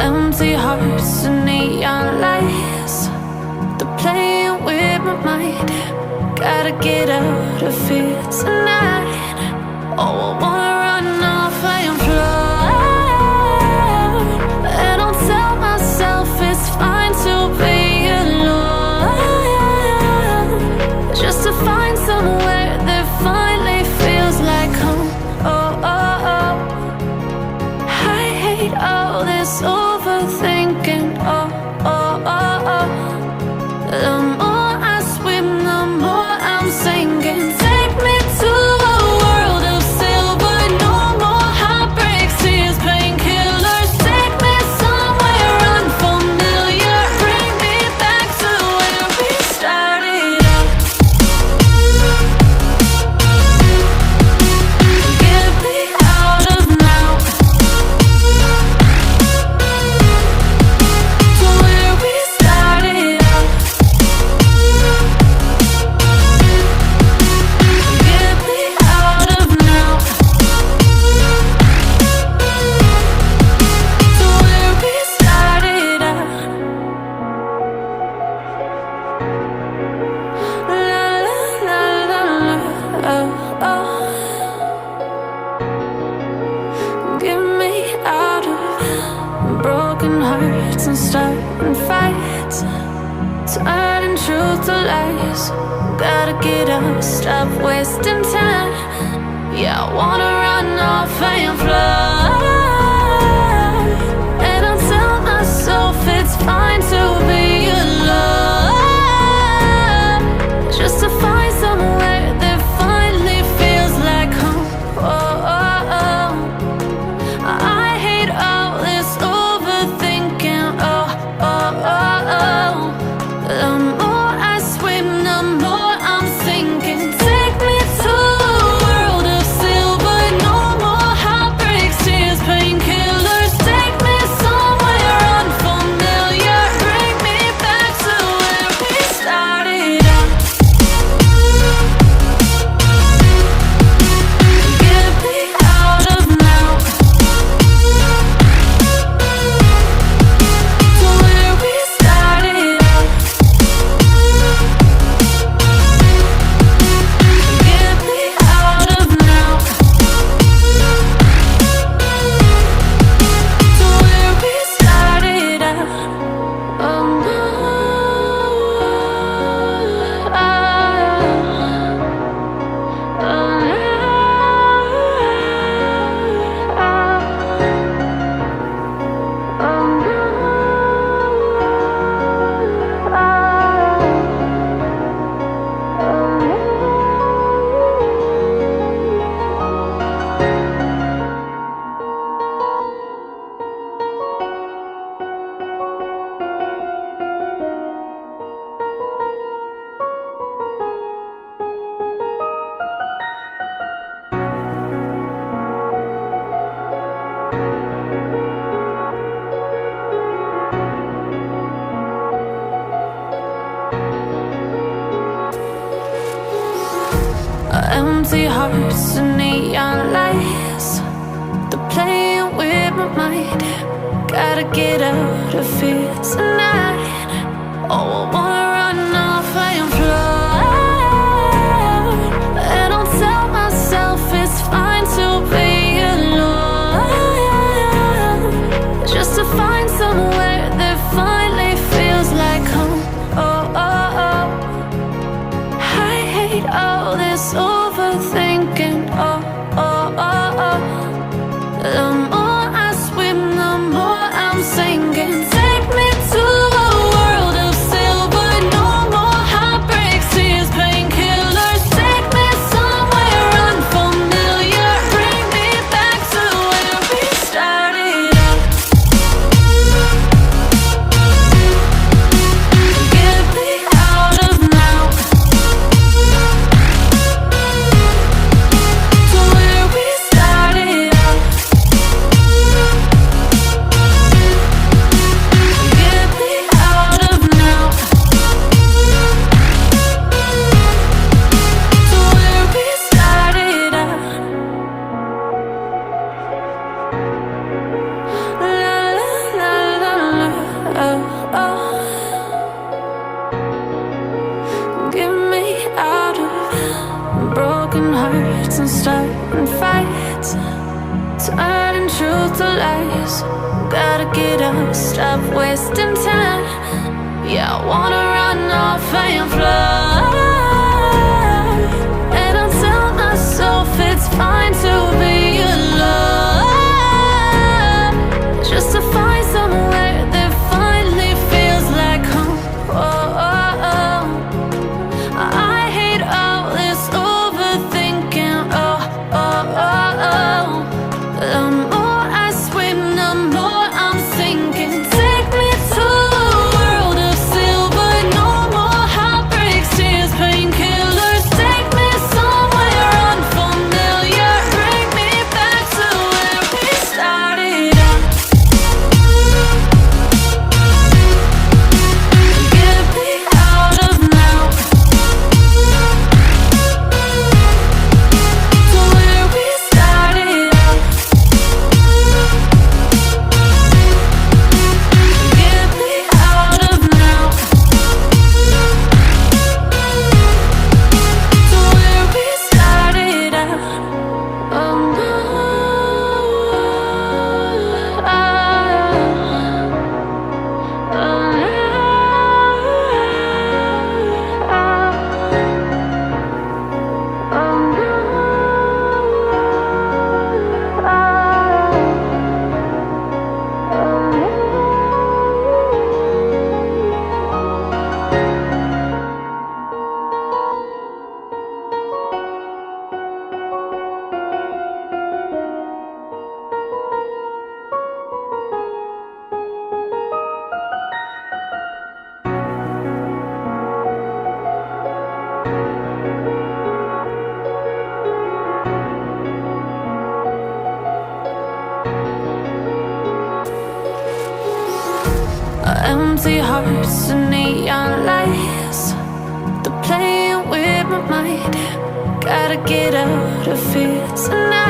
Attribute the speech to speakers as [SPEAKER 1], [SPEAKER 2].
[SPEAKER 1] Empty hearts and neon lights, they're playing with my mind. Gotta get out of here tonight. Oh, I wanna run off and fly. And I'll tell myself it's fine to be alone, just to find somewhere that finally feels like home. Oh, oh, oh. I hate all this overthinking. Oh, oh, oh, oh. The more I swim, the more I'm sinking. Take me to a world of silver. No more heartbreaks, tears, painkillers. Take me somewhere unfamiliar. Bring me back to where we started out. Get me out of now, to where we started out. Get me out of now, to where we started out. La la la la la, oh, oh. Get me out of broken hearts and starting fights, turning truth to lies. Gotta get up, stop wasting time. Yeah, I wanna run off and fly. And I'll tell myself it's fine to be alone, just to find somewhere that finally feels like home. Oh, oh, oh. I hate all this overthinking. Oh, oh, oh, oh. The more I swim, the more I'm sinking. Take me to a world of silver. No more heartbreaks, tears, painkillers. Take me somewhere unfamiliar. Bring me back to where we started out. Get me out of now, to where we started out. Get me out of now, to where we started out. Oh no, empty hearts and neon lights, they're playing with my mind. Gotta get out of here tonight. Oh, I wanna run off and fly. And I'll tell myself it's fine to be alone, just to find somewhere that finally feels like home. Oh, oh, oh. I hate all this overthinking. Oh, oh, oh, oh. The more I swim, the more I'm sinking. Take me to a world of silver. No more heartbreaks, tears, painkillers. Take me somewhere unfamiliar. Bring me back to where we started out. Get me out of now, starting fights, turning truth to lies. Gotta get up, stop wasting time. Yeah, I wanna run off and fly. And I'll tell myself it's fine to be alone, just to find somewhere that finally feels like home. Oh, oh, oh. I hate all this overthinking. Oh, oh, oh, oh. The more I swim, the more I'm sinking. Take me to a world of silver. No more heartbreaks, tears, painkillers. Take me somewhere unfamiliar. Bring me back to where we started out. Get me out of now, to where we started out. Get me out of now, to where we started out. Oh no, empty hearts and neon lights, they're playing with my mind. Gotta get out of here tonight.